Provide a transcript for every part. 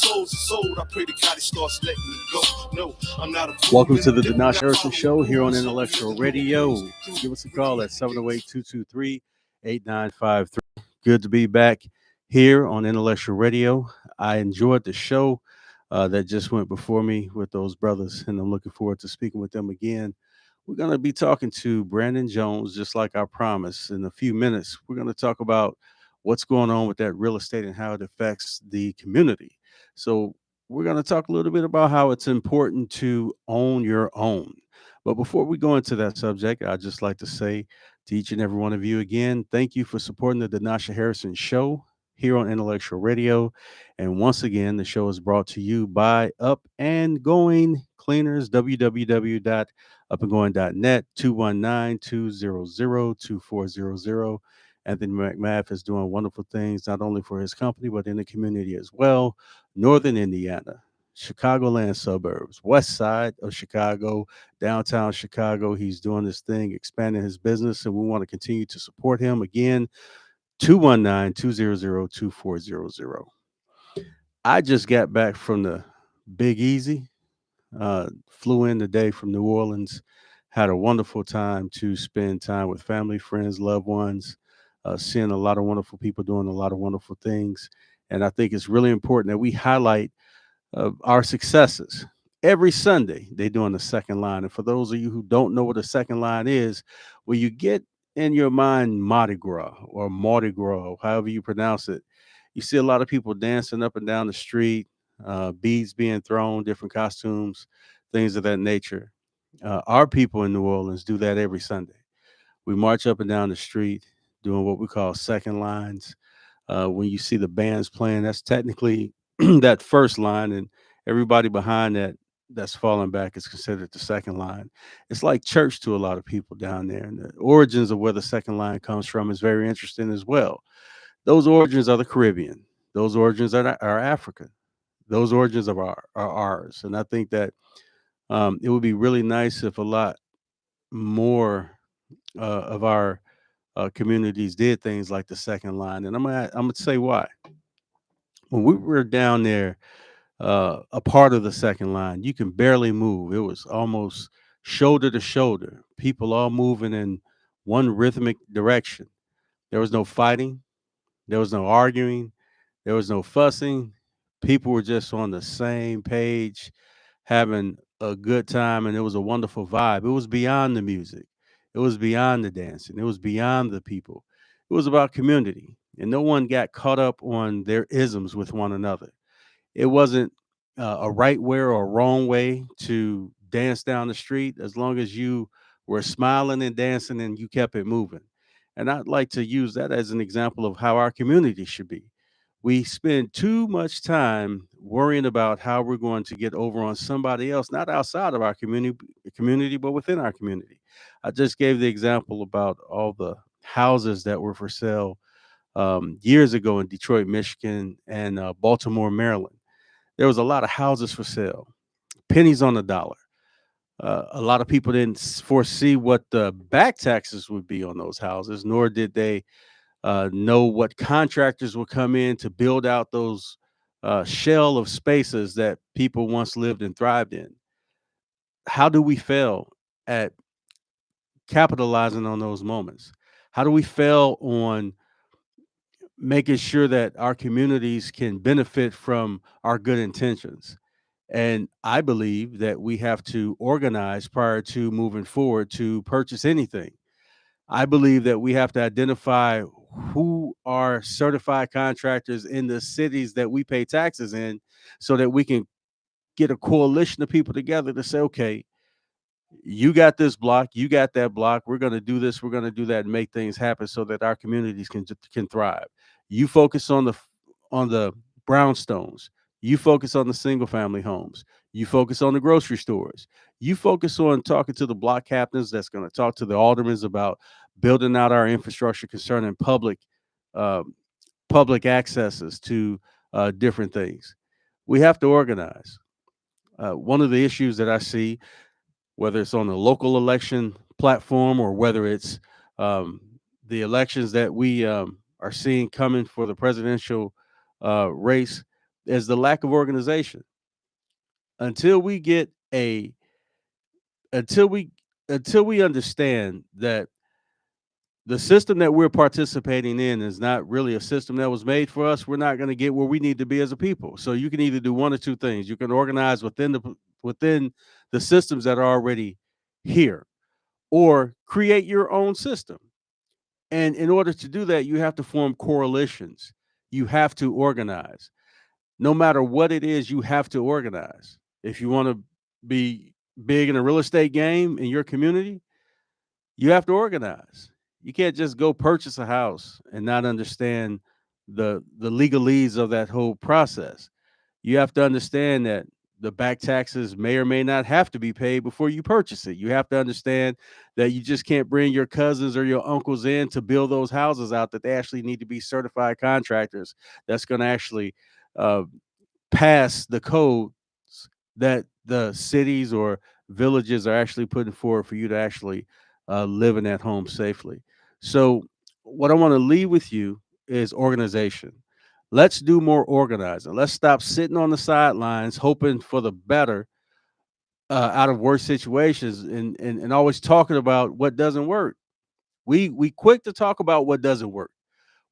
souls are sold. I pray to God he starts letting me go. No, I'm not a fool. Welcome to the Danash Harrison Show here on Intellectual Radio. Give us a call at 708-223-8953. Good to be back here on Intellectual Radio. I enjoyed the show that just went before me with those brothers, and I'm looking forward to speaking with them again. We're going to be talking to Brandon Jones, just like I promised. In a few minutes, we're going to talk about what's going on with that real estate and how it affects the community. So we're going to talk a little bit about how it's important to own your own. But before we go into that subject, I'd just like to say to each and every one of you again, thank you for supporting the Denasha Harrison Show here on Intellectual Radio. And once again, the show is brought to you by Up and Going Cleaners, www.upandgoing.net, 219-200-2400. Anthony McMath is doing wonderful things, not only for his company, but in the community as well. Northern Indiana, Chicagoland suburbs, west side of Chicago, downtown Chicago. He's doing this thing, expanding his business, and we want to continue to support him. Again, 219-200-2400. I just got back from the Big Easy, flew in today from New Orleans, had a wonderful time to spend time with family, friends, loved ones, seeing a lot of wonderful people doing a lot of wonderful things. And I think it's really important that we highlight our successes. Every Sunday, they're doing the second line. And for those of you who don't know what the second line is, well, you get in your mind Mardi Gras or Mardi Gras, however you pronounce it. You see a lot of people dancing up and down the street, beads being thrown, different costumes, things of that nature. Our people in New Orleans do that every Sunday. We march up and down the street doing what we call second lines. When you see the bands playing, that's technically that first line, and everybody behind that's falling back is considered the second line. It's like church to a lot of people down there, and the origins of where the second line comes from is very interesting as well. Those origins are the Caribbean. Those origins are African. Those origins are ours, and I think that it would be really nice if a lot more of our communities did things like the second line. And I'm gonna say why. When we were down there, a part of the second line, you can barely move. It was almost shoulder to shoulder, people all moving in one rhythmic direction. There was no fighting, there was no arguing, there was no fussing. People were just on the same page, having a good time, and it was a wonderful vibe. It was beyond the music, it was beyond the dancing, it was beyond the people. It was about community, and no one got caught up on their isms with one another. It wasn't a right way or a wrong way to dance down the street as long as you were smiling and dancing and you kept it moving. And I'd like to use that as an example of how our community should be. We spend too much time worrying about how we're going to get over on somebody else, not outside of our community, but within our community. I just gave the example about all the houses that were for sale years ago in Detroit, Michigan, and Baltimore, Maryland. There was a lot of houses for sale, pennies on the dollar. A lot of people didn't foresee what the back taxes would be on those houses, nor did they know what contractors would come in to build out those shell of spaces that people once lived and thrived in. How do we fail at capitalizing on those moments? How do we fail on making sure that our communities can benefit from our good intentions? And I believe that we have to organize prior to moving forward to purchase anything. I believe that we have to identify who are certified contractors in the cities that we pay taxes in so that we can get a coalition of people together to say, okay, you got this block, you got that block. We're going to do this, we're going to do that, and make things happen so that our communities can thrive. You focus on the brownstones. You focus on the single family homes. You focus on the grocery stores. You focus on talking to the block captains that's going to talk to the aldermen about building out our infrastructure concerning uh, public accesses to different things. We have to organize. One of the issues that I see, whether it's on the local election platform or whether it's um, the elections that we are seeing coming for the presidential race, is the lack of organization. Until we get a until we until we understand that the system that we're participating in is not really a system that was made for us, we're not going to get where we need to be as a people. So you can either do one or two things. You can organize within the systems that are already here, or create your own system. And in order to do that, you have to form coalitions. You have to organize. No matter what it is, you have to organize. If you want to be big in a real estate game in your community, you have to organize. You can't just go purchase a house and not understand the legalese of that whole process. You have to understand that the back taxes may or may not have to be paid before you purchase it. You have to understand that you just can't bring your cousins or your uncles in to build those houses out, that they actually need to be certified contractors that's going to actually uh, pass the codes that the cities or villages are actually putting forward for you to actually live in that home safely. So, what I want to leave with you is organization. Let's do more organizing. Let's stop sitting on the sidelines hoping for the better out of worse situations, and always talking about what doesn't work. We quick to talk about what doesn't work.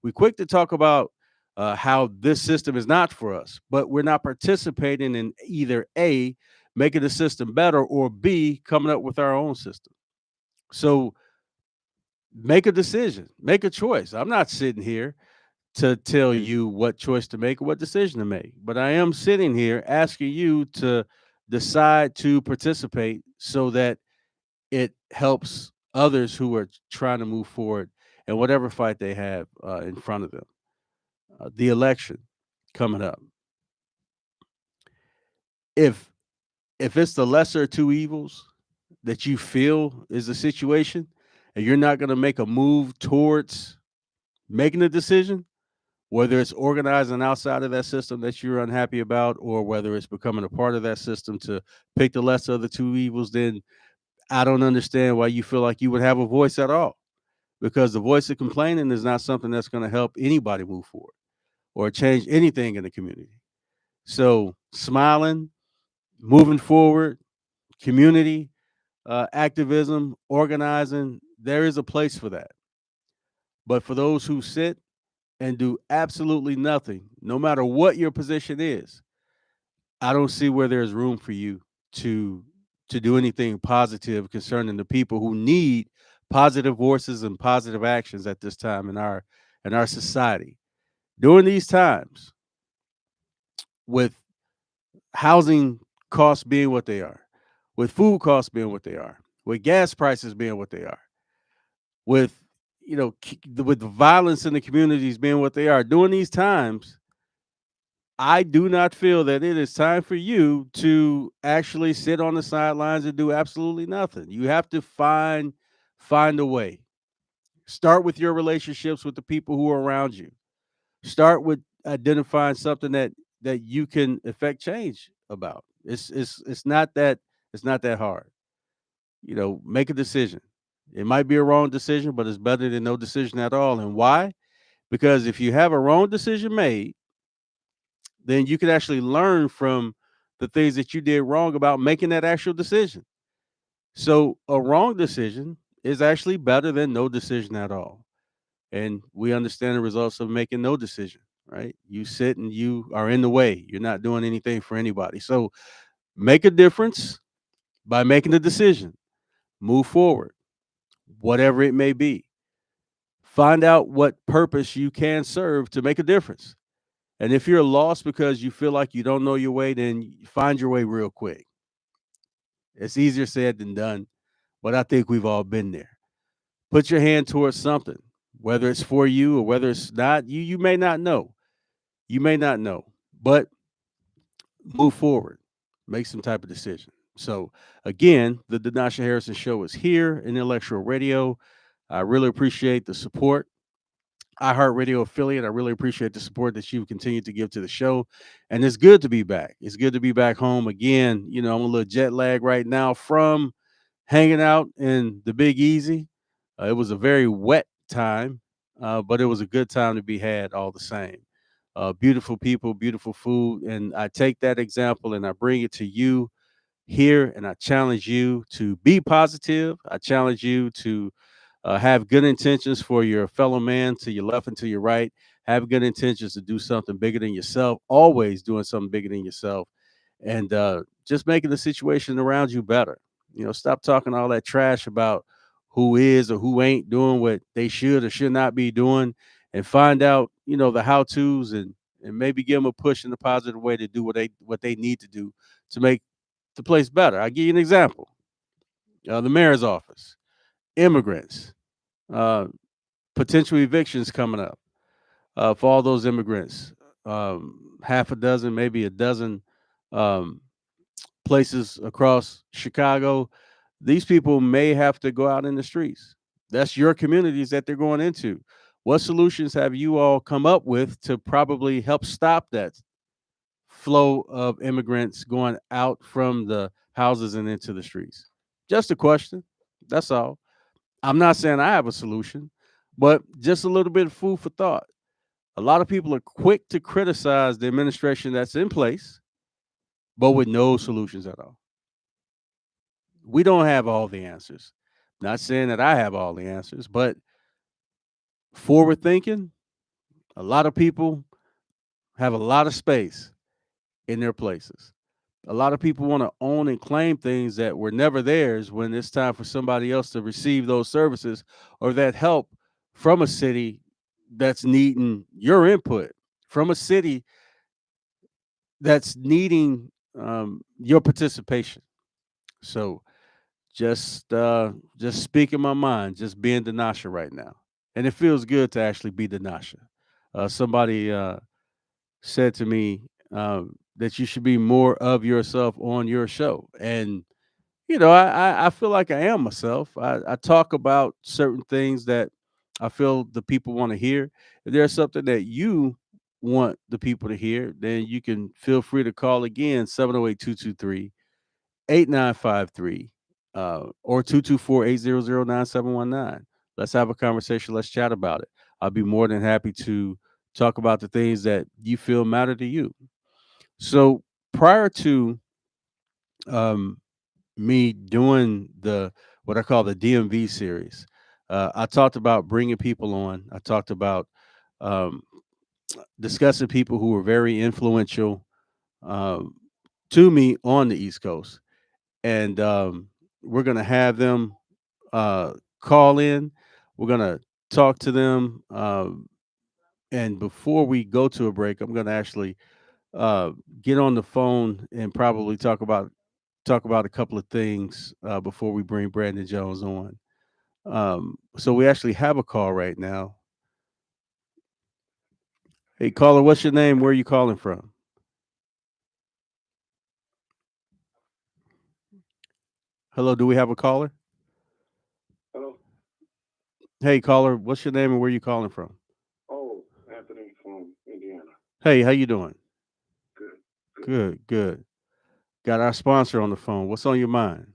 We quick to talk about how this system is not for us, but we're not participating in either A, making the system better, or B, coming up with our own system. So make a decision, make a choice. I'm not sitting here to tell you what choice to make or what decision to make, but I am sitting here asking you to decide to participate so that it helps others who are trying to move forward in whatever fight they have in front of them. The election coming up. If it's the lesser of two evils that you feel is the situation, and you're not going to make a move towards making a decision, whether it's organizing outside of that system that you're unhappy about, or whether it's becoming a part of that system to pick the lesser of the two evils, then I don't understand why you feel like you would have a voice at all. Because the voice of complaining is not something that's going to help anybody move forward or change anything in the community. So, smiling, moving forward, community activism, organizing, there is a place for that. But for those who sit and do absolutely nothing, no matter what your position is, I don't see where there's room for you to do anything positive concerning the people who need positive voices and positive actions at this time in our society. During these times, with housing costs being what they are, with food costs being what they are, with gas prices being what they are, with with the violence in the communities being what they are during these times, I do not feel that it is time for you to actually sit on the sidelines and do absolutely nothing. You have to find a way. Start with your relationships with the people who are around you. Start with identifying something that you can affect change about. It's not that hard. Make a decision. It might be a wrong decision, but it's better than no decision at all. And why? Because if you have a wrong decision made, then you can actually learn from the things that you did wrong about making that actual decision. So a wrong decision is actually better than no decision at all. And we understand the results of making no decision, right? You sit and you are in the way. You're not doing anything for anybody. So make a difference by making a decision. Move forward, whatever it may be. Find out what purpose you can serve to make a difference. And if you're lost because you feel like you don't know your way, then find your way real quick. It's easier said than done, but I think we've all been there. Put your hand towards something, whether it's for you or whether it's not. You may not know. You may not know, but move forward. Make some type of decision. So again, the Denasha Harrison Show is here in Intellectual Radio. I really appreciate the support. iHeartRadio affiliate. I really appreciate the support that you continue to give to the show. And it's good to be back. It's good to be back home again. I'm a little jet lag right now from hanging out in the Big Easy. It was a very wet time, but it was a good time to be had all the same. beautiful people, beautiful food. And I take that example and I bring it to you here, and I challenge you to be positive. I challenge you to have good intentions for your fellow man to your left and to your right. Have good intentions to do something bigger than yourself, always doing something bigger than yourself, and just making the situation around you better. Stop talking all that trash about who is or who ain't doing what they should or should not be doing, and find out, the how tos, and maybe give them a push in a positive way to do what they need to do to make the place better. I'll give you an example. The mayor's office, immigrants, uh, potential evictions coming up for all those immigrants. Half a dozen, maybe a dozen um, places across Chicago. These people may have to go out in the streets. That's your communities that they're going into. What solutions have you all come up with to probably help stop that flow of immigrants going out from the houses and into the streets? Just a question. That's all. I'm not saying I have a solution, but just a little bit of food for thought. A lot of people are quick to criticize the administration that's in place, but with no solutions at all. We don't have all the answers. Not saying that I have all the answers, but forward thinking, a lot of people have a lot of space in their places. A lot of people want to own and claim things that were never theirs when it's time for somebody else to receive those services or that help from a city that's needing your input, from a city that's needing your participation. So just speaking my mind, just being Danasha right now, and it feels good to actually be Danasha. Somebody said to me that you should be more of yourself on your show, and I feel like I am myself. I talk about certain things that I feel the people want to hear. If there's something that you want the people to hear, then you can feel free to call again, 708-223-8953, or 224-800-9719. Let's have a conversation. Let's chat about it. I'll be more than happy to talk about the things that you feel matter to you. So prior to um, me doing the what I call the DMV series, I talked about bringing people on. I talked about um, discussing people who were very influential um, to me on the East Coast, and we're gonna have them uh, call in. We're gonna talk to them, and before we go to a break, I'm gonna actually uh, get on the phone and probably talk about a couple of things before we bring Brandon Jones on. So we actually have a call right now. Hey, caller, what's your name? Where are you calling from? Hello, do we have a caller? Hello. Hey, caller, what's your name and where are you calling from? Oh, Anthony from Indiana. Hey, how you doing? Good, good. Good, good. Got our sponsor on the phone. What's on your mind?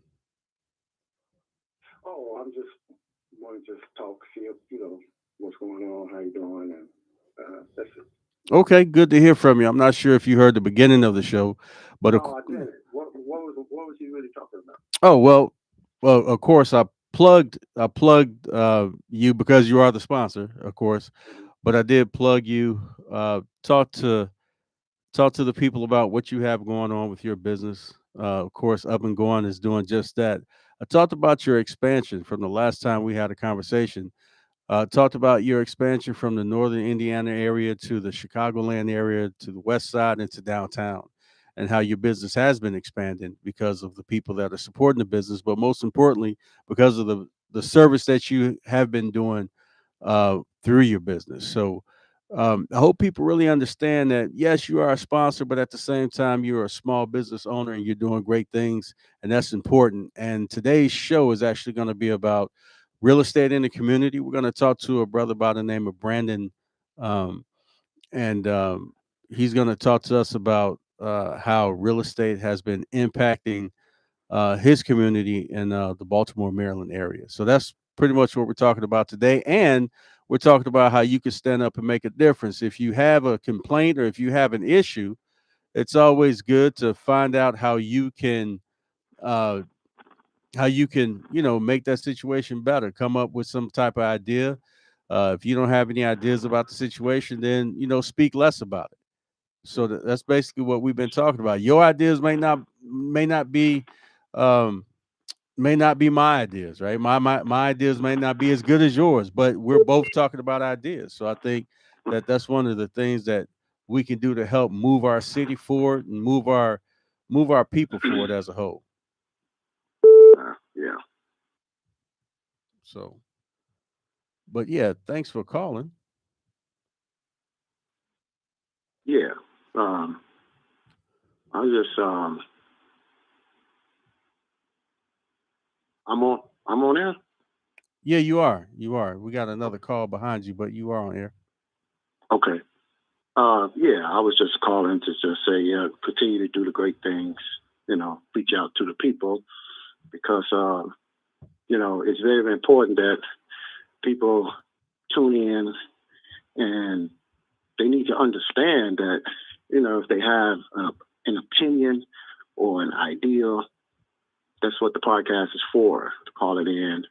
Oh, I'm just want to just talk, see if what's going on, how you doing, and that's it. Okay, good to hear from you. I'm not sure if you heard the beginning of the show, but No, I didn't. What was he really talking about? oh well, of course I plugged you because you are the sponsor, of course, Hmm. but I did plug you. Talk to the people about what you have going on with your business. Of course, Up and Going is doing just that. I talked about your expansion from the last time we had a conversation. Talked about your expansion from the northern Indiana area to the Chicagoland area to the west side and to downtown, and how your business has been expanding because of the people that are supporting the business, but most importantly, because of the service that you have been doing through your business. So I hope people really understand that yes, you are a sponsor, but at the same time, you're a small business owner and you're doing great things, and that's important. And today's show is actually going to be about real estate in the community. We're going to talk to a brother by the name of Brandon, um, and he's going to talk to us about how real estate has been impacting his community in the Baltimore, Maryland area. So that's pretty much what we're talking about today. And we're talking about how you can stand up and make a difference. If you have a complaint or if you have an issue, it's always good to find out how you can uh, make that situation better. Come up with some type of idea. If you don't have any ideas about the situation, then speak less about it. So that's basically what we've been talking about. Your ideas um, may not be my ideas, right? My ideas may not be as good as yours, but we're both talking about ideas. So I think that's one of the things that we can do to help move our city forward and move our people forward as a whole. Yeah. So, but yeah, thanks for calling. Yeah. I just I'm on air. Yeah, you are. You are. We got another call behind you, but you are on air. Okay. Yeah, I was just calling to just say, continue to do the great things, reach out to the people because, it's very, very important that people tune in and they need to understand that, if they have an opinion or an idea, that's what the podcast is for, to call it in,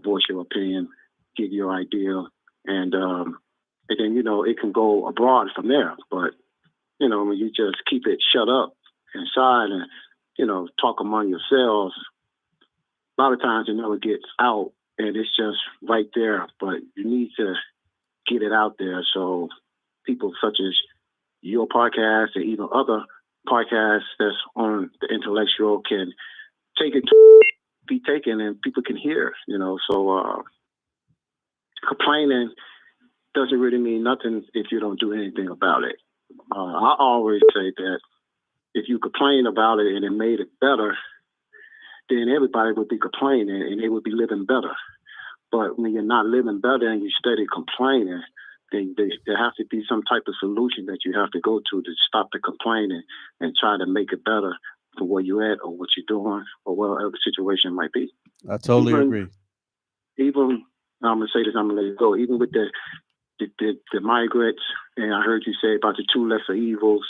voice your opinion, give your idea, and then, it can go abroad from there. But, when you just keep it shut up inside and, talk among yourselves, a lot of times it never gets out and it's just right there. But you need to get it out there so people such as your podcast and even other podcasts that's on the Intellectual can take it to be taken and people can hear, So complaining doesn't really mean nothing if you don't do anything about it. I always say that if you complain about it and it made it better, then everybody would be complaining and they would be living better. But when you're not living better and you steady complaining, then there has to be some type of solution that you have to go to stop the complaining and try to make it better for where you're at or what you're doing or whatever the situation might be. I totally agree. Even, I'm going to say this, I'm going to let it go, even with the migrants, and I heard you say about the two lesser evils,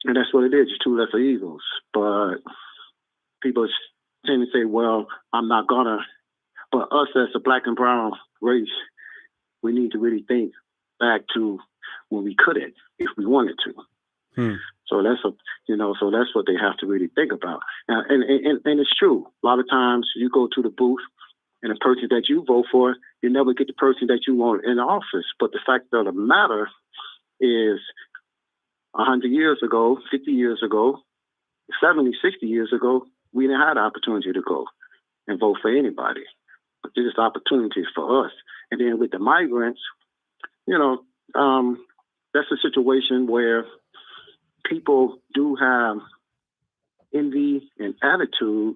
and that's what it is, two lesser evils. But people tend to say, well, I'm not going to, but us as a black and brown race, we need to really think back to when we couldn't, if we wanted to. So that's so that's what they have to really think about. And it's true. A lot of times you go to the booth and the person that you vote for, you never get the person that you want in the office. But the fact of the matter is 100 years ago, 50 years ago, 70, 60 years ago, we didn't have the opportunity to go and vote for anybody. But there's opportunities for us. And then with the migrants, that's a situation where people do have envy and attitude,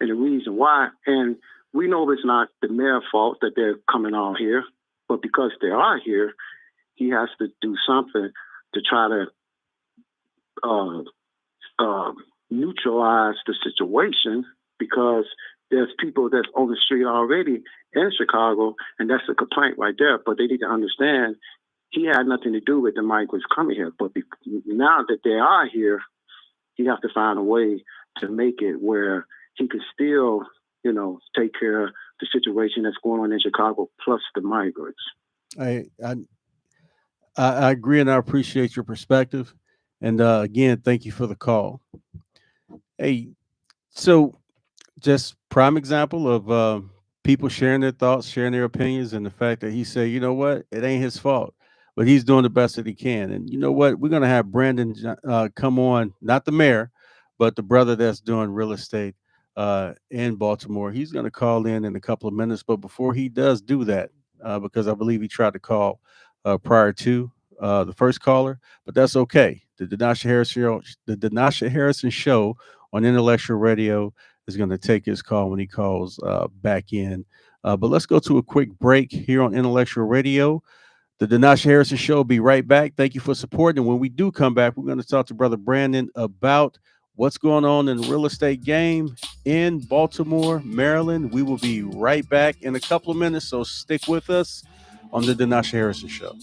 and the reason why. And we know it's not the mayor's fault that they're coming on here, but because they are here, he has to do something to try to neutralize the situation, because there's people that's on the street already in Chicago, and that's a complaint right there. But they need to understand he had nothing to do with the migrants coming here. But now that they are here, he has to find a way to make it where he can still, take care of the situation that's going on in Chicago, plus the migrants. I agree, and I appreciate your perspective. And again, thank you for the call. Hey, so just prime example of people sharing their thoughts, sharing their opinions, and the fact that he said, you know what, it ain't his fault, but he's doing the best that he can. And you know what, we're going to have Brandon come on, not the mayor, but the brother that's doing real estate in Baltimore. He's going to call in a couple of minutes. But before he does do that, because I believe he tried to call prior to the first caller, but that's okay. The Denasha Harrison Show on Intellectual Radio is going to take his call when he calls back in. But let's go to a quick break here on Intellectual Radio. The Denasha Harrison Show will be right back. Thank you for supporting. And when we do come back, we're going to talk to Brother Brandon about what's going on in the real estate game in Baltimore, Maryland. We will be right back in a couple of minutes, so stick with us. on the Denasha Harrison Show.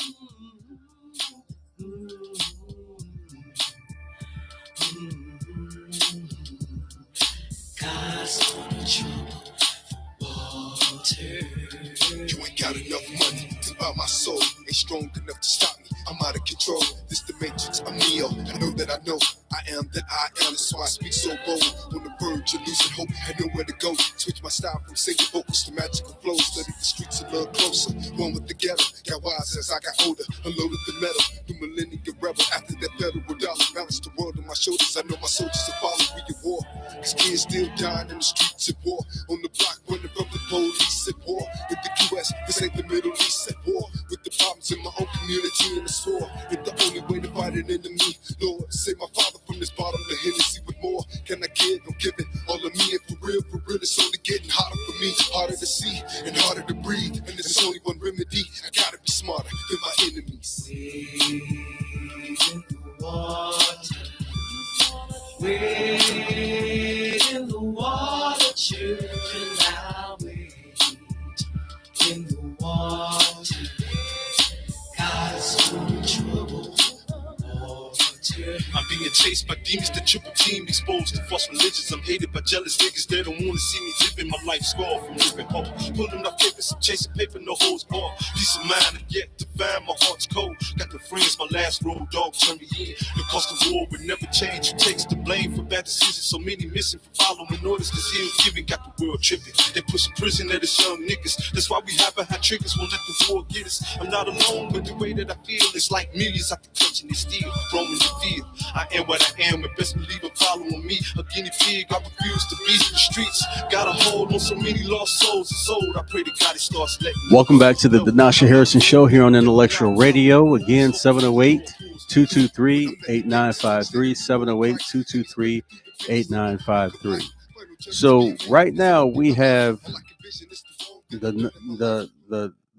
You ain't got enough money to buy my soul. Ain't strong enough to stop me. I'm out of control. This the matrix, I'm Neo. I know that I know. I am that I am. That's why I speak so bold. On the verge of losing hope, had nowhere to go. Switch my style from singing vocals to magical flows. Studied the streets a little closer. One with the ghetto. Got wise as I got older. Unloaded the metal. New millennium rebel. After that federal dollar. Balanced the world on my shoulders. I know my soldiers are following me at war. Cause kids still dying in the streets at war. On the block running from the police at war. In the US, this ain't the Middle East at war. With the problems in my own community and the sword. It's the only way to fight an enemy. Lord, save my father from this bottom of Hennessy. With more can I give? I'm giving all of me. And for real, it's only getting hotter for me. Harder to see and harder to breathe. And there's only one remedy. I gotta be smarter than my enemies. In the water. Wade in the water, children, now wade in the water. God's in trouble. I'm being chased by demons that triple team, exposed to false religions. I'm hated by jealous niggas that don't wanna see me living my life scarred from living hope. Pulling up papers, I'm chasing paper, no hoes barred. Peace of mind, and yet to find my heart's cold. Got the friends, my last road dog turned me in. The cost of war would never change. Who takes the blame for bad decisions? So many missing for following orders, cause he ain't giving. Got the world tripping. They pushing prison at us young niggas. That's why we haven't had triggers, won't let the war get us. I'm not alone, but the way that I feel, it's like millions out the clutching they steal, roaming the field. I am what I am, and best believe it following me. A guinea pig, I refuse to be in the streets. Got a hold on so many lost souls and sold. I pray to God he starts letting me. Welcome back to the Denasha Harrison Show here on Intellectual Radio. Again, 708-223-8953, 708-223-8953. So right now we have the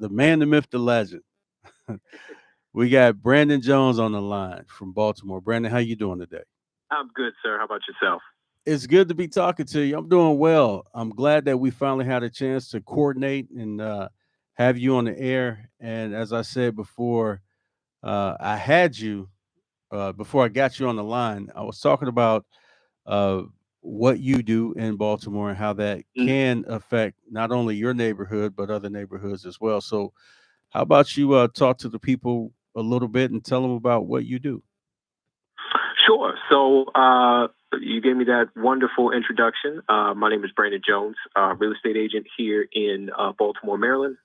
man, the myth, the legend. We got Brandon Jones on the line from Baltimore. Brandon, how you doing today? I'm good, sir. How about yourself? It's good to be talking to you. I'm doing well. I'm glad that we finally had a chance to coordinate and have you on the air. And as I said before, I had you before I got you on the line. I was talking about what you do in Baltimore and how that can affect not only your neighborhood, but other neighborhoods as well. So how about you talk to the people a little bit and tell them about what you do? Sure. So you gave me that wonderful introduction. My name is Brandon Jones, real estate agent here in Baltimore, Maryland,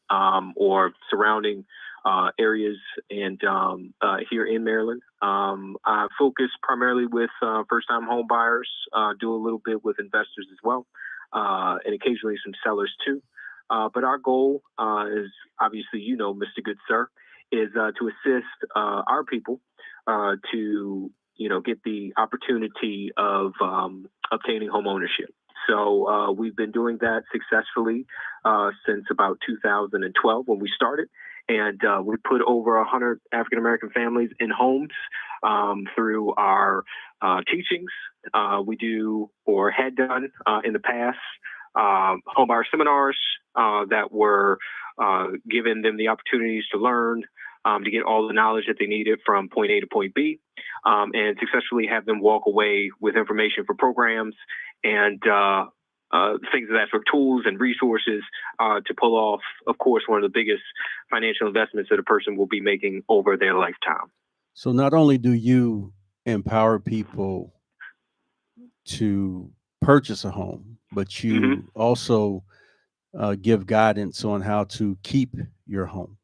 or surrounding areas, and here in Maryland. I focus primarily with first-time home buyers, do a little bit with investors as well, and occasionally some sellers too. But our goal is, obviously, you know, Mr. Good Sir, is to assist our people to, you know, get the opportunity of obtaining home ownership. So we've been doing that successfully since about 2012 when we started. And we put over 100 African-American families in homes through our teachings. We do, or had done in the past, homebuyer seminars that were giving them the opportunities to learn, to get all the knowledge that they needed from point A to point B, and successfully have them walk away with information for programs and things of that sort, tools and resources to pull off, of course, one of the biggest financial investments that a person will be making over their lifetime. So not only do you empower people to purchase a home, but you also give guidance on how to keep your home.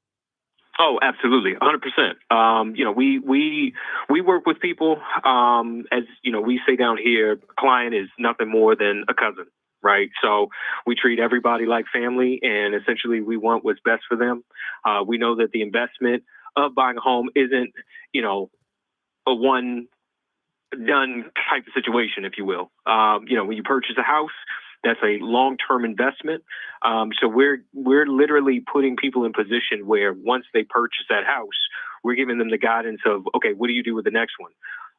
Oh, absolutely. 100%. You know, we work with people, as you know, we say down here, a client is nothing more than a cousin, right? So we treat everybody like family, and essentially we want what's best for them. We know that the investment of buying a home isn't, you know, a one done type of situation, if you will. You know, when you purchase a house, that's a long-term investment. So we're literally putting people in position where once they purchase that house, we're giving them the guidance of, okay, what do you do with the next one?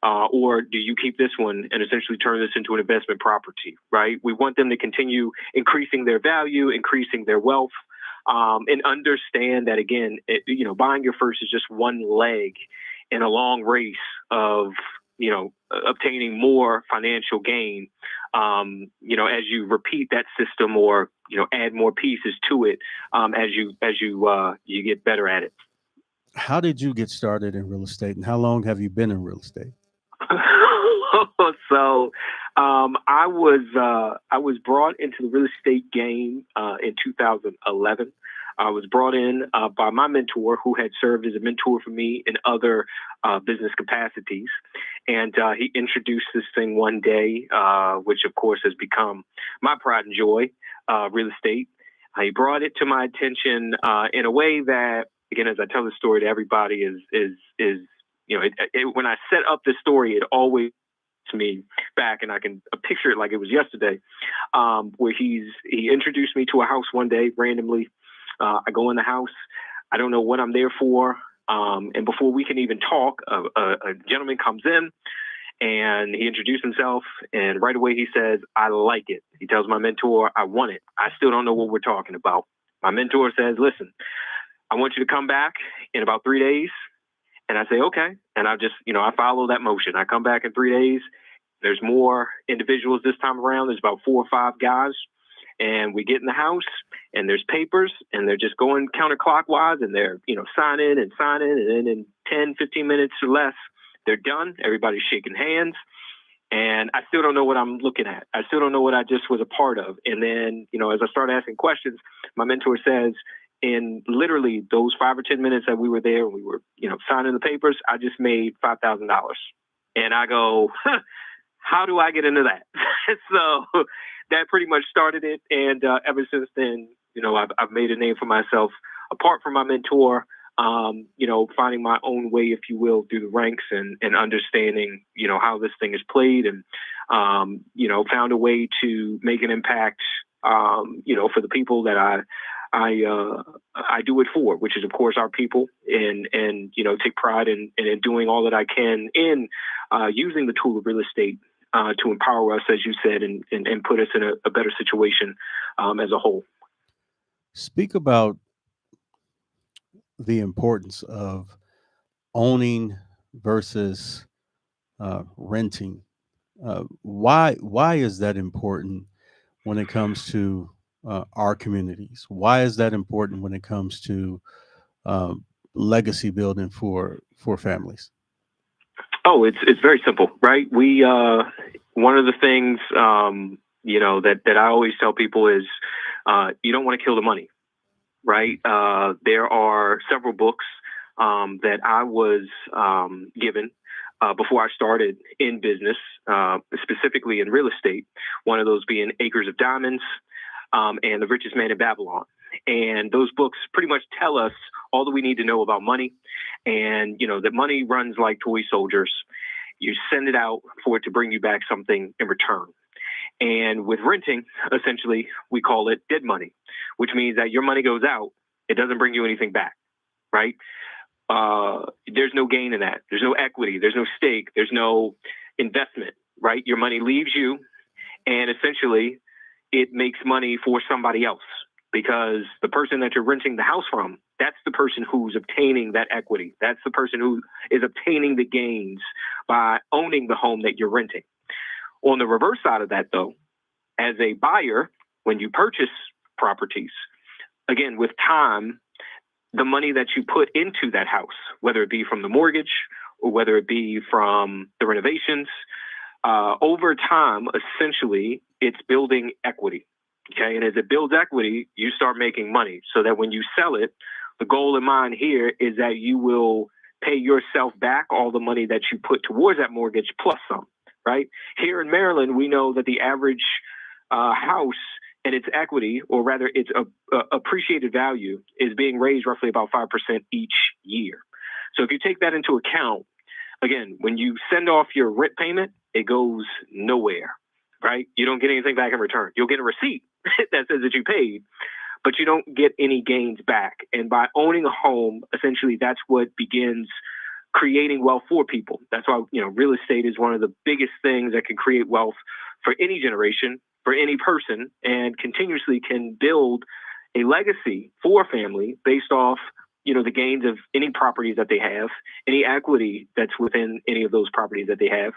Or do you keep this one and essentially turn this into an investment property, right? We want them to continue increasing their value, increasing their wealth, and understand that, again, buying your first is just one leg in a long race of, obtaining more financial gain, as you repeat that system or, add more pieces to it, as you get better at it. How did you get started in real estate, and how long have you been in real estate? So, I was brought into the real estate game in 2011. I was brought in by my mentor, who had served as a mentor for me in other business capacities. And he introduced this thing one day, which, of course, has become my pride and joy, real estate. He brought it to my attention in a way that, again, as I tell the story to everybody, when I set up this story, it always to me back, and I can picture it like it was yesterday, where he introduced me to a house one day randomly. I go in the house. I don't know what I'm there for. And before we can even talk, a gentleman comes in and he introduced himself. And right away he says, "I like it." He tells my mentor, "I want it." I still don't know what we're talking about. My mentor says, "Listen, I want you to come back in about 3 days." And I say, "Okay." And I just, I follow that motion. I come back in 3 days. There's more individuals this time around. There's about 4 or 5 guys. And we get in the house and there's papers and they're just going counterclockwise and they're, signing. And then in 10, 15 minutes or less, they're done. Everybody's shaking hands. And I still don't know what I'm looking at. I still don't know what I just was a part of. And then, as I start asking questions, my mentor says, in literally those 5 or 10 minutes that we were there, we were, signing the papers, I just made $5,000. And I go, how do I get into that? So that pretty much started it. And ever since then, I've made a name for myself apart from my mentor, finding my own way, if you will, through the ranks and understanding, how this thing is played and, found a way to make an impact, for the people that I do it for, which is, of course, our people, and take pride in doing all that I can in using the tool of real estate to empower us, as you said, and put us in a better situation as a whole. Speak about the importance of owning versus renting. Why is that important when it comes to our communities? Why is that important when it comes to legacy building for families? Oh, it's very simple, right? We one of the things that I always tell people is you don't want to kill the money, right? There are several books that I was given before I started in business, specifically in real estate. One of those being Acres of Diamonds and The Richest Man in Babylon. And those books pretty much tell us all that we need to know about money. And, that money runs like toy soldiers. You send it out for it to bring you back something in return. And with renting, essentially, we call it dead money, which means that your money goes out. It doesn't bring you anything back, right? There's no gain in that. There's no equity. There's no stake. There's no investment, right? Your money leaves you, and essentially it makes money for somebody else, because the person that you're renting the house from, that's the person who's obtaining that equity. That's the person who is obtaining the gains by owning the home that you're renting. On the reverse side of that, though, as a buyer, when you purchase properties, again, with time, the money that you put into that house, whether it be from the mortgage or whether it be from the renovations, over time, essentially, it's building equity. Okay. And as it builds equity, you start making money, so that when you sell it, the goal in mind here is that you will pay yourself back all the money that you put towards that mortgage plus some, right? Here in Maryland, we know that the average house and its equity, or rather its appreciated value, is being raised roughly about 5% each year. So if you take that into account, again, when you send off your rent payment, it goes nowhere, right? You don't get anything back in return. You'll get a receipt that says that you paid, but you don't get any gains back. And by owning a home, essentially, that's what begins creating wealth for people. That's why, real estate is one of the biggest things that can create wealth for any generation, for any person, and continuously can build a legacy for a family based off, the gains of any properties that they have, any equity that's within any of those properties that they have.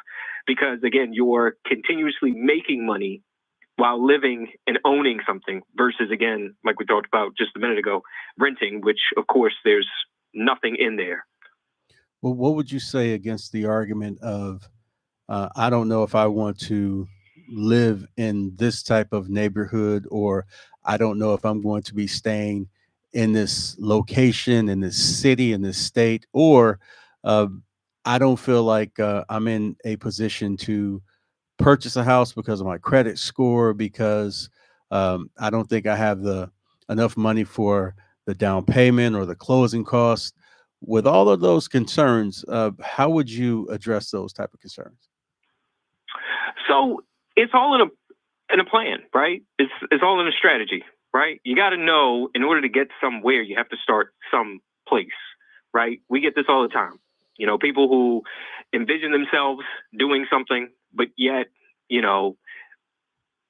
Because again, you're continuously making money while living and owning something versus, again, like we talked about just a minute ago, renting, which of course there's nothing in there. Well, what would you say against the argument of, I don't know if I want to live in this type of neighborhood, or I don't know if I'm going to be staying in this location, in this city, in this state, or uh, I don't feel like I'm in a position to purchase a house because of my credit score, because I don't think I have the enough money for the down payment or the closing costs. With all of those concerns, how would you address those type of concerns? So it's all in a plan, right? It's all in a strategy, right? You got to know, in order to get somewhere, you have to start some place, right? We get this all the time. People who envision themselves doing something, but yet,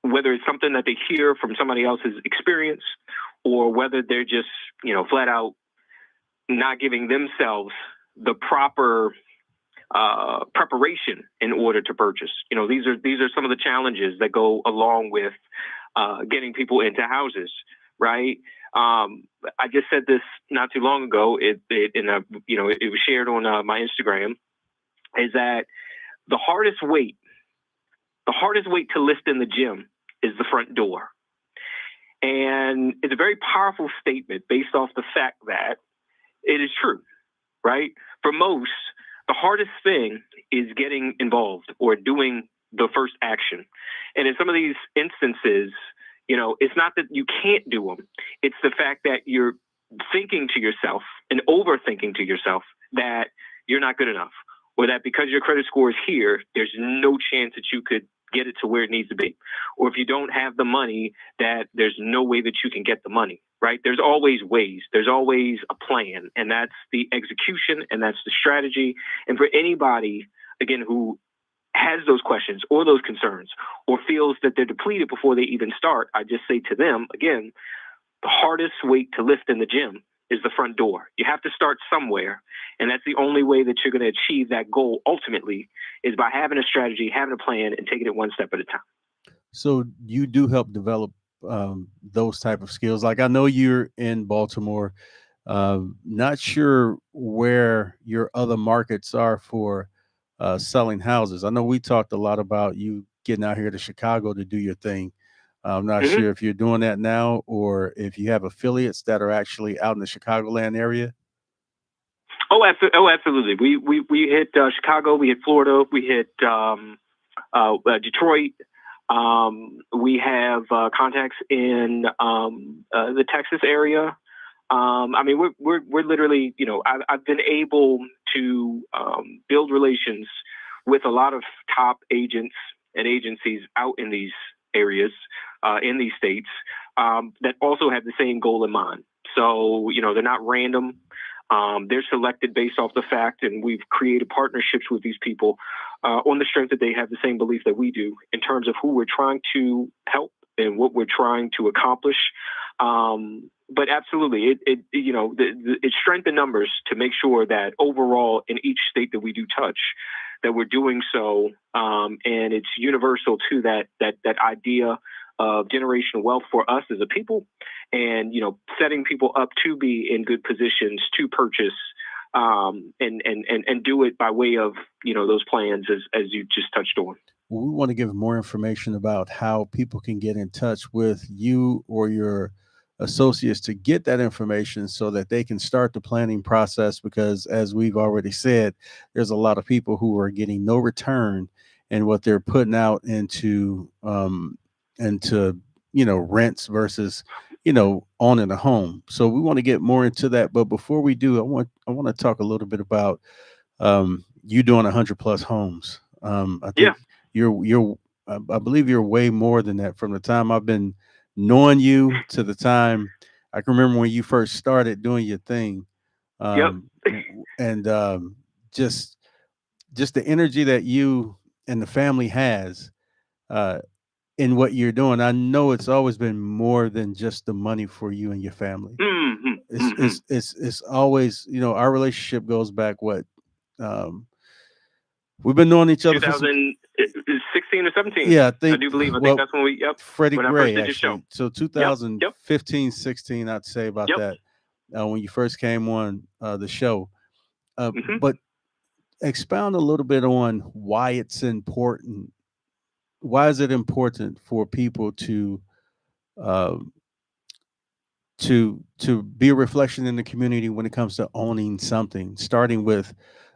whether it's something that they hear from somebody else's experience, or whether they're just, flat out not giving themselves the proper preparation in order to purchase. These are some of the challenges that go along with getting people into houses, right? I just said this not too long ago. It was shared on my Instagram. Is that the hardest weight to lift in the gym is the front door, and it's a very powerful statement based off the fact that it is true, right? For most, the hardest thing is getting involved or doing the first action. And in some of these instances, it's not that you can't do them. It's the fact that you're thinking to yourself and overthinking to yourself that you're not good enough, or that because your credit score is here, there's no chance that you could get it to where it needs to be. Or if you don't have the money, that there's no way that you can get the money, right? There's always ways. There's always a plan. And that's the execution, and that's the strategy. And for anybody, again, who has those questions or those concerns, or feels that they're depleted before they even start, I just say to them, again, the hardest weight to lift in the gym is the front door. You have to start somewhere. And that's the only way that you're going to achieve that goal ultimately, is by having a strategy, having a plan, and taking it one step at a time. So you do help develop those type of skills. Like, I know you're in Baltimore. Not sure where your other markets are for selling houses. I know we talked a lot about you getting out here to Chicago to do your thing. I'm not sure if you're doing that now, or if you have affiliates that are actually out in the Chicagoland area. Oh, absolutely. We hit Chicago, we hit Florida, we hit Detroit. We have contacts in the Texas area. We're literally, I've been able to build relations with a lot of top agents and agencies out in these areas, in these states, that also have the same goal in mind. So, they're not random. They're selected based off the fact, and we've created partnerships with these people on the strength that they have the same belief that we do in terms of who we're trying to help and what we're trying to accomplish. But absolutely, it's strength in numbers to make sure that overall in each state that we do touch, that we're doing so, and it's universal to that idea of generational wealth for us as a people, and setting people up to be in good positions to purchase, and do it by way of those plans as you just touched on. Well, we want to give more information about how people can get in touch with you or your associates to get that information so that they can start the planning process, because as we've already said, there's a lot of people who are getting no return in what they're putting out into rents versus owning a home. So we want to get more into that, but before we do, I want to talk a little bit about you doing 100+ homes. I think you're I believe you're way more than that. From the time I've been knowing you to the time I can remember when you first started doing your thing, and just the energy that you and the family has. in what you're doing, I know it's always been more than just the money for you and your family. Mm-hmm, It's mm-hmm. it's it's it's always, our relationship goes back what, um we've been knowing each other for some. 2016 or 17. Yeah, I I think, do believe. I think well, that's when we. Yep. Freddie When I first Gray did your show. actually. So Yep. Yep. 2015, 16, I'd say about Yep. that. When you first came on the show. Mm-hmm. But expound a little bit on why it's important. Why is it important for people um, to be a reflection in the community when it comes to owning something, starting with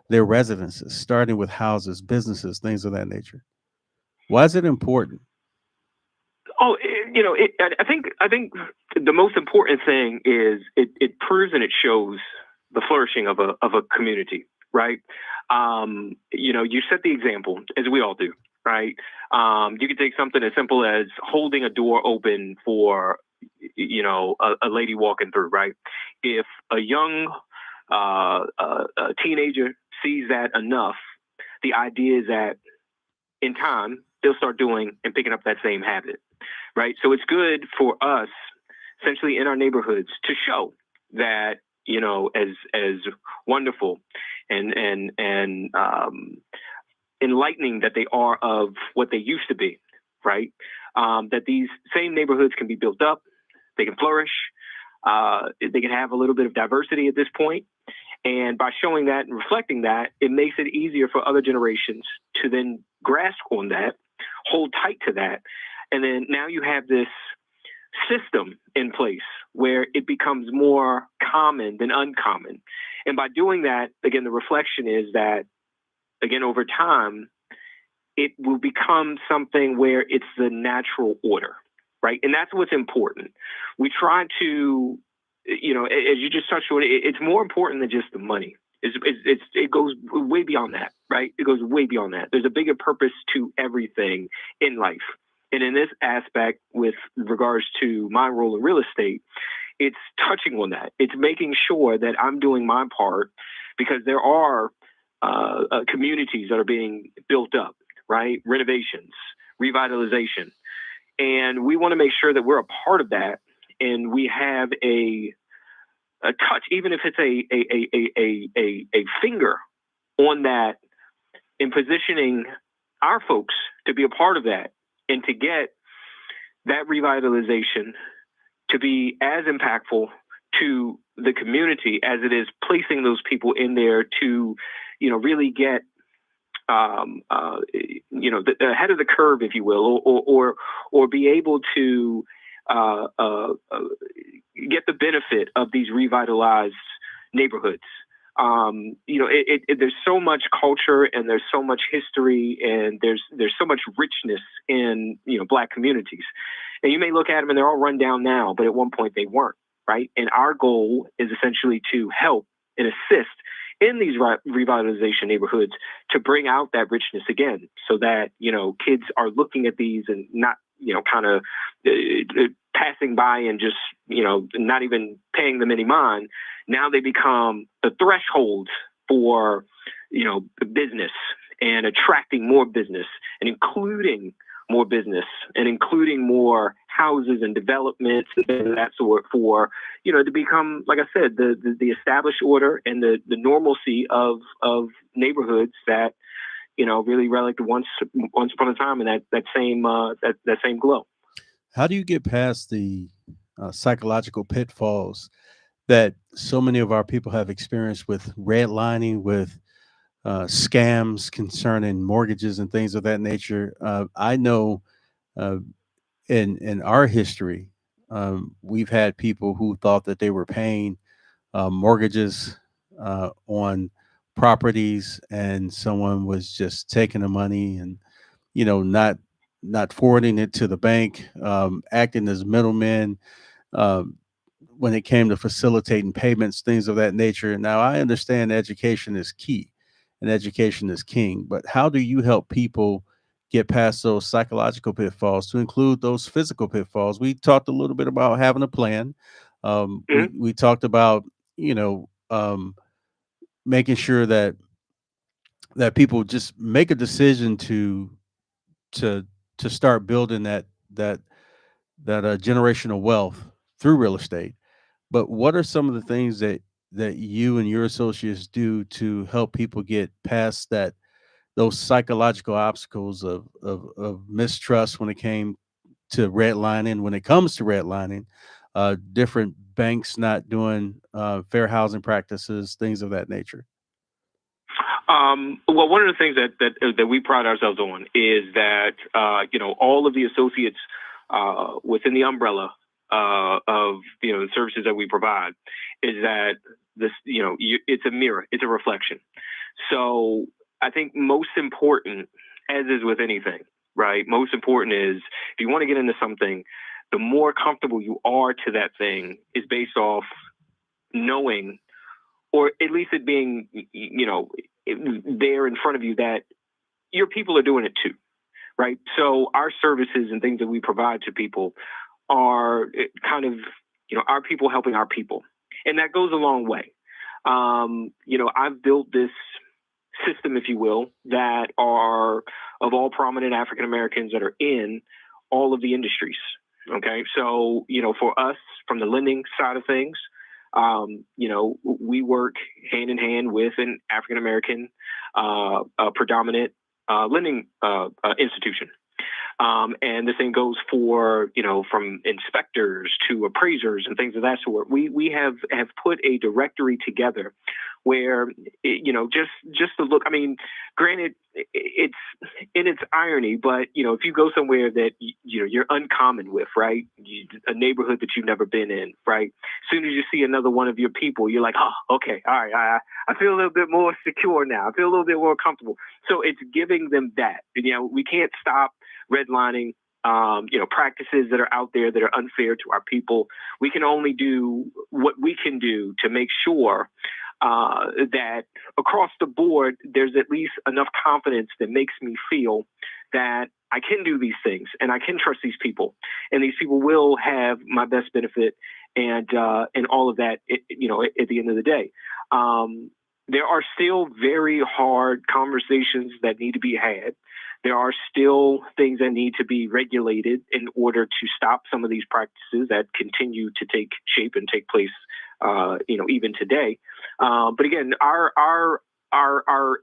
their residences, starting with houses, businesses, things of that nature? Why is it important? Oh, I think the most important thing is it proves and it shows the flourishing of a community, right? You set the example, as we all do, right? You could take something as simple as holding a door open for a lady walking through, right? If a young a teenager sees that enough, the idea is that in time they'll start doing and picking up that same habit, right? So it's good for us, essentially in our neighborhoods, to show that as wonderful and enlightening that they are of what they used to be, right? That these same neighborhoods can be built up, they can flourish, they can have a little bit of diversity at this point. And by showing that and reflecting that, it makes it easier for other generations to then grasp on that, hold tight to that. And then now you have this system in place where it becomes more common than uncommon. And by doing that, again, the reflection is that, again, over time, it will become something where it's the natural order, right? And that's what's important. We try to, as you just touched on, it's more important than just the money. It goes way beyond that, right? It goes way beyond that. There's a bigger purpose to everything in life. And in this aspect, with regards to my role in real estate, it's touching on that. It's making sure that I'm doing my part, because there are communities that are being built up, right? Renovations, revitalization. And we want to make sure that we're a part of that, and we have a touch, even if it's a finger on that, in positioning our folks to be a part of that and to get that revitalization to be as impactful to the community as it is placing those people in there to, really get ahead of the curve, if you will, or be able to get the benefit of these revitalized neighborhoods. There's so much culture and there's so much history and there's so much richness in Black communities. And you may look at them and they're all run down now, but at one point they weren't, right? And our goal is essentially to help and assist in these revitalization neighborhoods to bring out that richness again, so that kids are looking at these and not kind of passing by and just not even paying them any mind. Now they become the thresholds for business and attracting more business and including more business and including more houses and developments and that sort, for to become, like I said, the established order and the normalcy of neighborhoods that really relic once upon a time in that same glow. How do you get past the psychological pitfalls that so many of our people have experienced with redlining, with scams concerning mortgages and things of that nature? I know in our history, we've had people who thought that they were paying mortgages on properties, and someone was just taking the money and not forwarding it to the bank, acting as middlemen. Um, when it came to facilitating payments, things of that nature. Now, I understand education is key and education is king, but how do you help people get past those psychological pitfalls to include those physical pitfalls? We talked a little bit about having a plan. We talked about, making sure that people just make a decision to to start building that generational wealth through real estate. But what are some of the things that you and your associates do to help people get past those psychological obstacles of mistrust when it came to redlining, when it comes to redlining, different banks not doing fair housing practices, things of that nature? Well, one of the things that we pride ourselves on is that all of the associates within the umbrella of the services that we provide is that this it's a mirror, it's a reflection. So I think most important, as is with anything, right? Most important is if you want to get into something, the more comfortable you are to that thing is based off knowing, or at least it being, there in front of you, that your people are doing it too, right? So our services and things that we provide to people are kind of, our people helping our people. And that goes a long way. I've built this system, if you will, that are of all prominent African Americans that are in all of the industries. Okay. So, for us, from the lending side of things, we work hand in hand with an African American predominant lending institution. And the same goes for, from inspectors to appraisers and things of that sort. We have put a directory together where, just to look, I mean, granted, it's in its irony, but, if you go somewhere that, you're uncommon with, right? A neighborhood that you've never been in, right? As soon as you see another one of your people, you're like, oh, okay, all right, I feel a little bit more secure now. I feel a little bit more comfortable. So it's giving them that. We can't stop redlining, practices that are out there that are unfair to our people. We can only do what we can do to make sure that across the board, there's at least enough confidence that makes me feel that I can do these things and I can trust these people, and these people will have my best benefit and all of that, at the end of the day. There are still very hard conversations that need to be had. There are still things that need to be regulated in order to stop some of these practices that continue to take shape and take place, even today. But again, our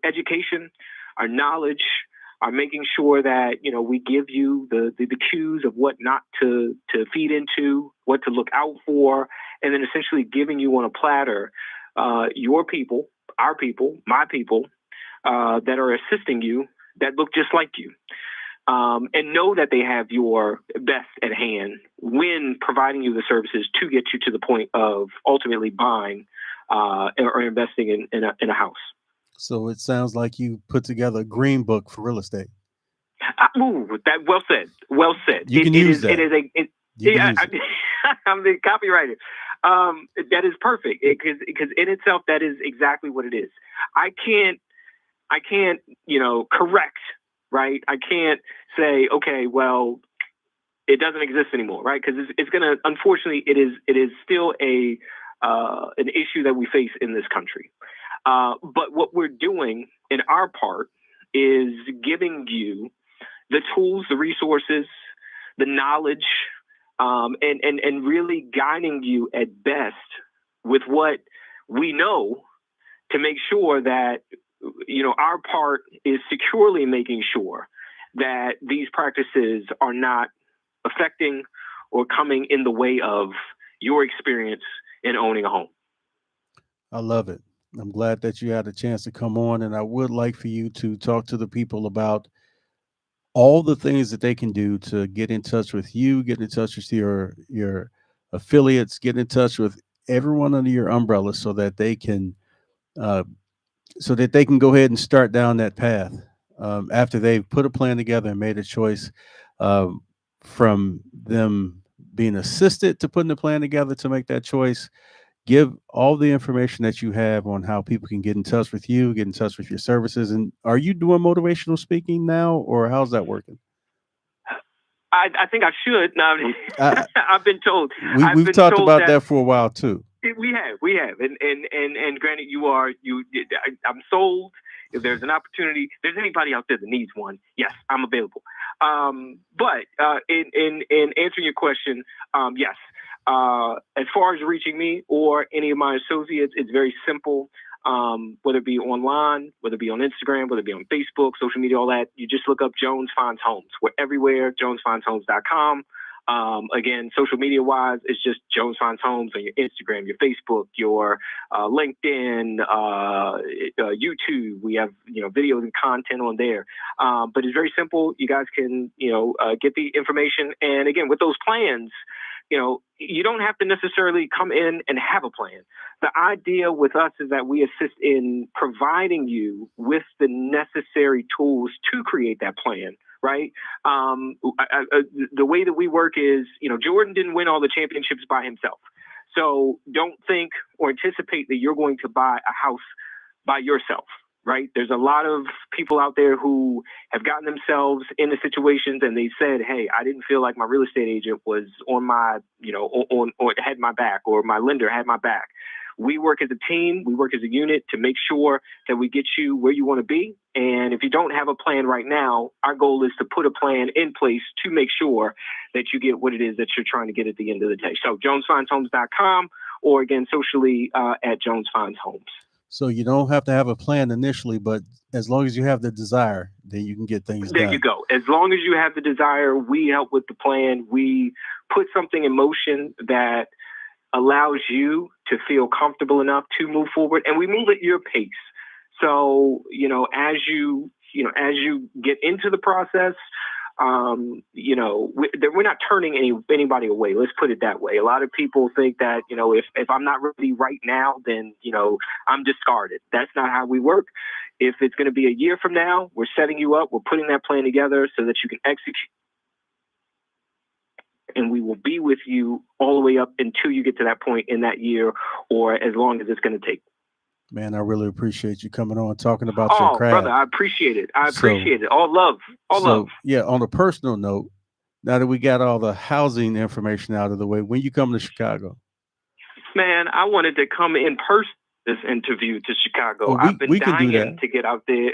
education, our knowledge, are making sure that, we give you the cues of what not to feed into, what to look out for, and then essentially giving you on a platter your people, our people, my people that are assisting you, that look just like you, and know that they have your best at hand when providing you the services to get you to the point of ultimately buying or investing in a house. So it sounds like you put together a green book for real estate. That well said. Well said. You can use that. It is I'm the copywriter. That is perfect because in itself, that is exactly what it is. I can't, correct, right? I can't say, okay, well, it doesn't exist anymore, right? Because it's going to, unfortunately, it is still an issue that we face in this country. But what we're doing in our part is giving you the tools, the resources, the knowledge, and really guiding you at best with what we know to make sure that, our part is securely making sure that these practices are not affecting or coming in the way of your experience in owning a home. I love it. I'm glad that you had a chance to come on, and I would like for you to talk to the people about all the things that they can do to get in touch with you, get in touch with your affiliates, get in touch with everyone under your umbrella so that they can go ahead and start down that path after they've put a plan together and made a choice, from them being assisted to putting the plan together to make that choice. Give all the information that you have on how people can get in touch with you, get in touch with your services. And are you doing motivational speaking now, or how's that working? I think I should. No, I've been told. We've talked about that for a while too. We have, and granted, I'm sold. If there's an opportunity, if there's anybody out there that needs one, yes, I'm available. But in answering your question, yes. As far as reaching me or any of my associates, it's very simple. Whether it be online, whether it be on Instagram, whether it be on Facebook, social media, all that, you just look up Jones Finds Homes. We're everywhere, jonesfindshomes.com. Again, social media wise, it's just Jones Finds Homes on your Instagram, your Facebook, your LinkedIn, YouTube. We have, videos and content on there. But it's very simple. You guys can, get the information. And again, with those plans, you don't have to necessarily come in and have a plan. The idea with us is that we assist in providing you with the necessary tools to create that plan, right? The way that we work is, Jordan didn't win all the championships by himself. So don't think or anticipate that you're going to buy a house by yourself. Right. There's a lot of people out there who have gotten themselves into situations and they said, hey, I didn't feel like my real estate agent was on my, or had my back, or my lender had my back. We work as a team. We work as a unit to make sure that we get you where you want to be. And if you don't have a plan right now, our goal is to put a plan in place to make sure that you get what it is that you're trying to get at the end of the day. So jonesfindshomes.com, or again, socially at Jones Finds Homes. So you don't have to have a plan initially, but as long as you have the desire, then you can get things done. There you go. As long as you have the desire, we help with the plan. We put something in motion that allows you to feel comfortable enough to move forward, and we move at your pace. So, as you get into the process, we're not turning anybody away. Let's put it that way. A lot of people think that, if I'm not ready right now, then, I'm discarded. That's not how we work. If it's going to be a year from now, we're setting you up. We're putting that plan together so that you can execute. And we will be with you all the way up until you get to that point in that year, or as long as it's going to take. Man, I really appreciate you coming on talking about your craft. Brother, I appreciate it. Appreciate it. All love. Love. Yeah, on a personal note, now that we got all the housing information out of the way, when you come to Chicago? Man, I wanted to come in person this interview to Chicago. I've been dying to get out there.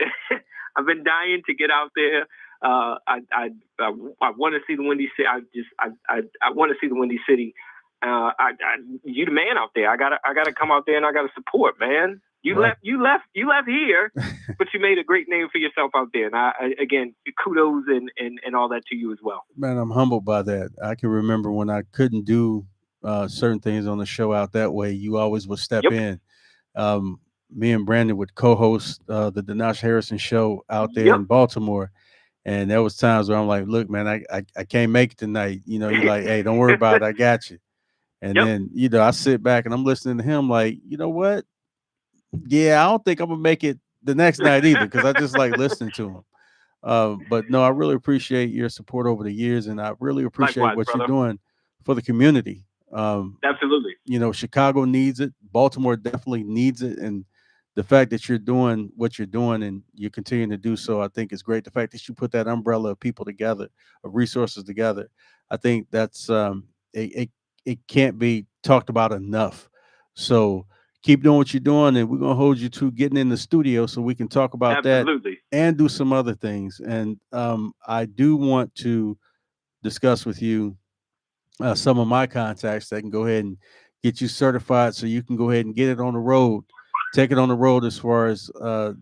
I've been dying to get out there. I want to see the Windy City. I want to see the Windy City. You the man out there. I gotta come out there and I gotta support, man. You left here, but you made a great name for yourself out there. And again, kudos and all that to you as well. Man, I'm humbled by that. I can remember when I couldn't do certain things on the show out that way. You always would step in. Me and Brandon would co-host the Denasha Harrison show out there in Baltimore. And there was times where I'm like, look, man, I can't make it tonight. You're like, hey, don't worry about it. I got you. And then, I sit back and I'm listening to him like, you know what? Yeah, I don't think I'm going to make it the next night either, because I just like listening to him. But no, I really appreciate your support over the years, and I really appreciate what you're doing for the community. Absolutely. Chicago needs it. Baltimore definitely needs it. And the fact that you're doing what you're doing and you're continuing to do so, I think is great. The fact that you put that umbrella of people together, of resources together, I think that's it can't be talked about enough. So keep doing what you're doing, and we're going to hold you to getting in the studio so we can talk about that and do some other things. And I do want to discuss with you some of my contacts that can go ahead and get you certified so you can go ahead and get it on the road. Take it on the road as far as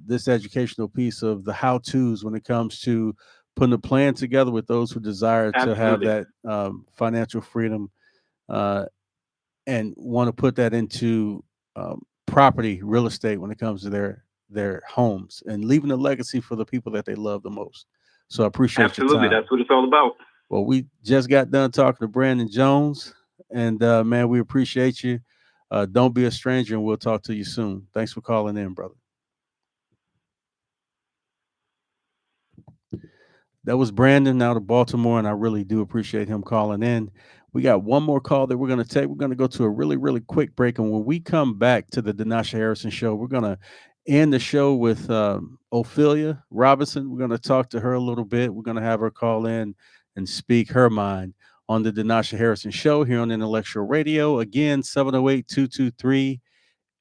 this educational piece of the how-tos when it comes to putting a plan together with those who desire to have that financial freedom and want to put that into property, real estate when it comes to their homes and leaving a legacy for the people that they love the most. So I appreciate your time. That's what it's all about. Well, we just got done talking to Brandon Jones, and man, we appreciate you. Don't be a stranger, and we'll talk to you soon. Thanks for calling in, brother. That was Brandon out of Baltimore, and I really do appreciate him calling in. We got one more call that we're going to take. We're going to go to a really, really quick break, and when we come back to the Denasha Harrison Show, we're going to end the show with Ophelia Robinson. We're going to talk to her a little bit. We're going to have her call in and speak her mind on the Denasha Harrison Show here on Intellectual Radio. Again, 708-223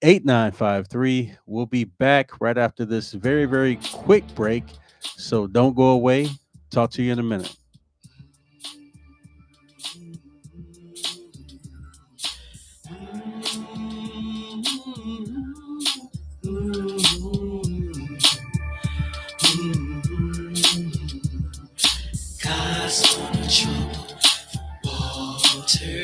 8953. We'll be back right after this very, very quick break. So don't go away. Talk to you in a minute. God's gonna trouble water.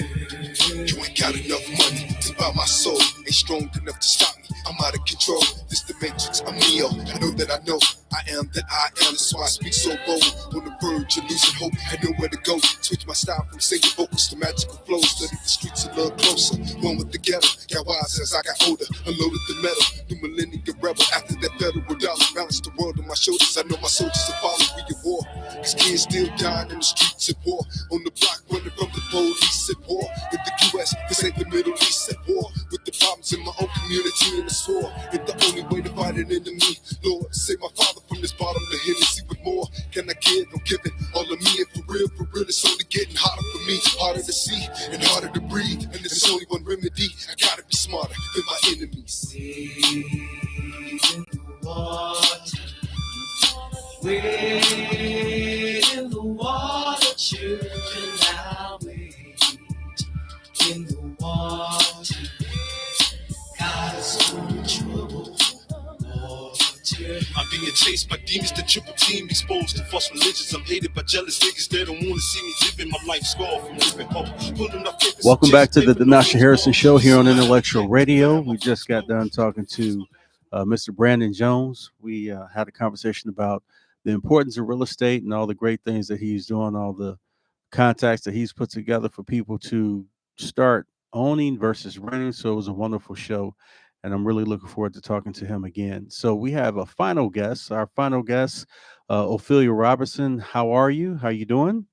You ain't got enough money to buy my soul. Ain't strong enough to stop me. I'm out of control. This the matrix, I'm Neo. I know that I know. I am that I am. That's why I speak so bold. On the verge of losing hope, I know where to go. Switch my style from singing vocals to magical flows. Study the streets a little closer. One with the ghetto. Got wise as I got older. Unloaded the metal. New millennium rebel. After that federal dollar. Balance the world on my shoulders. I know my soldiers will follow me at war. Cause kids still dying in the streets at war. On the block running from the police at war. In the US, this ain't the Middle East at war. With the problems in my own community and the sword. It's the only way to fight an enemy. Lord, save my father from this bottom to Hennessy. With more can I give? I'm giving all of me. And for real, it's only getting hotter for me. Harder to see and harder to breathe. And there's only one remedy. I gotta be smarter than my enemies. In the water. Wade in the water, children, now wade in the water. God's gonna trouble water. I'm being chased by demons, the triple team, exposed to false religions. I'm hated by jealous niggas that don't want to see me living my life scarred from living hope. Welcome back to the Denasha Harrison Show here on Intellectual Radio. We just got done talking to Mr. Brandon Jones. We had a conversation about the importance of real estate and all the great things that he's doing, all the contacts that he's put together for people to start owning versus renting. So it was a wonderful show, and I'm really looking forward to talking to him again. So we have a final guest. Our final guest, Ophelia Robertson. How are you? How you doing?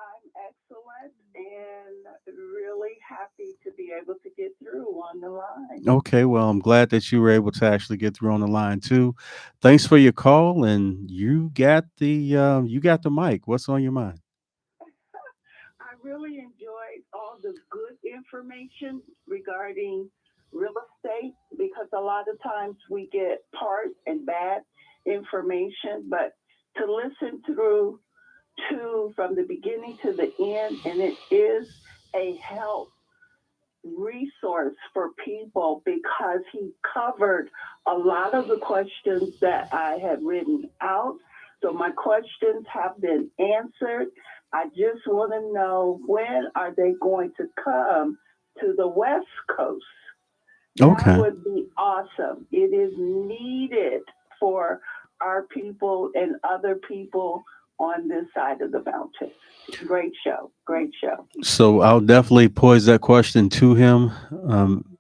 I'm excellent and really happy to be able to get through on the line. Okay, well, I'm glad that you were able to actually get through on the line too. Thanks for your call, and you got the mic. What's on your mind? I really enjoyed all the good information regarding real estate because a lot of times we get part and bad information, but to listen through from the beginning to the end, and it is a help resource for people because he covered a lot of the questions that I had written out. So my questions have been answered. I just want to know, when are they going to come to the West Coast? Okay. That would be awesome. It is needed for our people and other people on this side of the mountain. Great show. Great show. So I'll definitely pose that question to him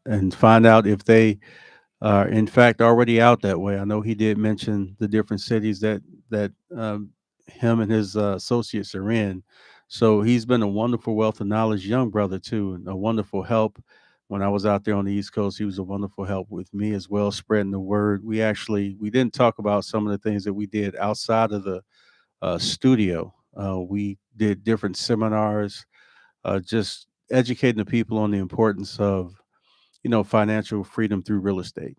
and find out if they are in fact already out that way. I know he did mention the different cities that him and his associates are in. So he's been a wonderful wealth of knowledge, young brother too, and a wonderful help. When I was out there on the East Coast, he was a wonderful help with me as well, spreading the word. We didn't talk about some of the things that we did outside of the studio. We did different seminars, just educating the people on the importance of, financial freedom through real estate.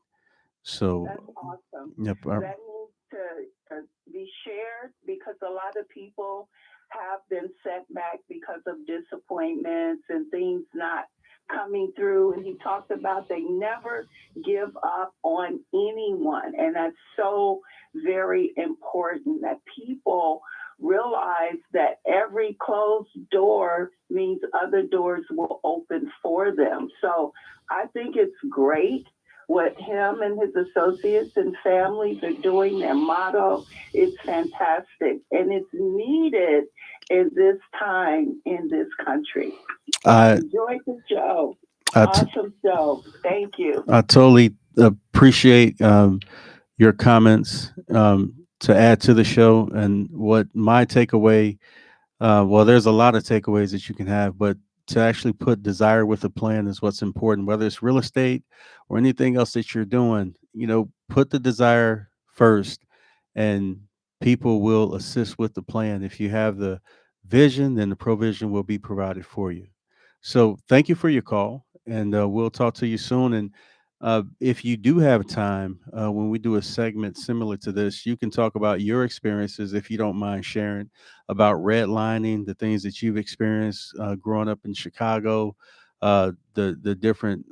So That's awesome. yep. That needs to be shared because a lot of people have been set back because of disappointments and things not coming through. And he talked about they never give up on anyone. And that's so very important that people realize that every closed door means other doors will open for them. So I think it's great what him and his associates and families are doing. Their motto is fantastic, and it's needed in this time in this country. Enjoy the show. Awesome show. Thank you. I totally appreciate your comments to add to the show, and what my takeaway. Well, there's a lot of takeaways that you can have, but to actually put desire with a plan is what's important, whether it's real estate or anything else that you're doing. Put the desire first, and people will assist with the plan. If you have the vision, then the provision will be provided for you. So thank you for your call, and we'll talk to you soon. And If you do have time, when we do a segment similar to this, you can talk about your experiences, if you don't mind sharing, about redlining, the things that you've experienced growing up in Chicago, the different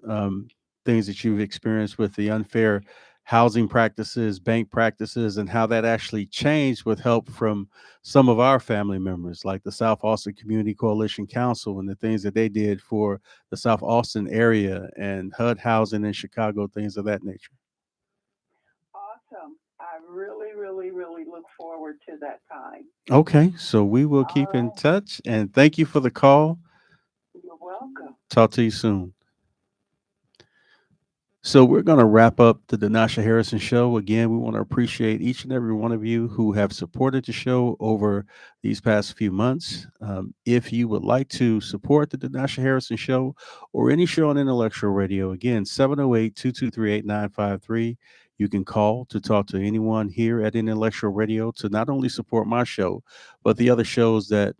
things that you've experienced with the unfair housing practices, bank practices, and how that actually changed with help from some of our family members, like the South Austin Community Coalition Council and the things that they did for the South Austin area and HUD housing in Chicago, things of that nature. Awesome. I really, really, really look forward to that time. Okay, so we will All keep in right. touch, and thank you for the call. You're welcome. Talk to you soon. So we're going to wrap up the Denasha Harrison Show. Again, we want to appreciate each and every one of you who have supported the show over these past few months. If you would like to support the Denasha Harrison Show or any show on Intellectual Radio, again, 708-223-8953. You can call to talk to anyone here at Intellectual Radio to not only support my show, but the other shows that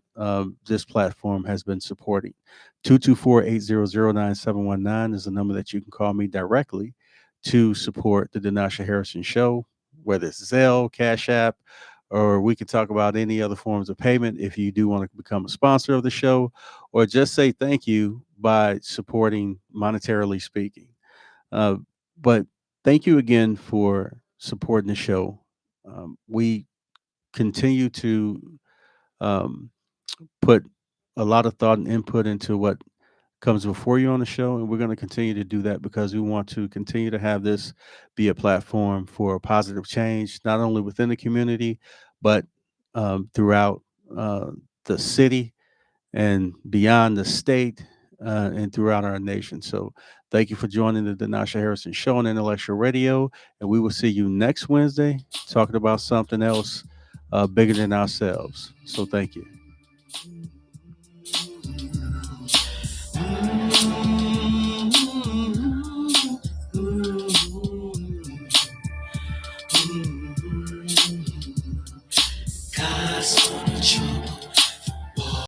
this platform has been supporting. 224-800-9719 is the number that you can call me directly to support the Denasha Harrison Show, whether it's Zelle, Cash App, or we could talk about any other forms of payment if you do want to become a sponsor of the show, or just say thank you by supporting monetarily speaking. But thank you again for supporting the show. We continue to um, put a lot of thought and input into what comes before you on the show, and we're going to continue to do that because we want to continue to have this be a platform for positive change, not only within the community, but throughout uh, the city and beyond the state and throughout our nation. So thank you for joining the Denasha Harrison Show on Intellectual Radio, and we will see you next Wednesday talking about something else bigger than ourselves. So thank you.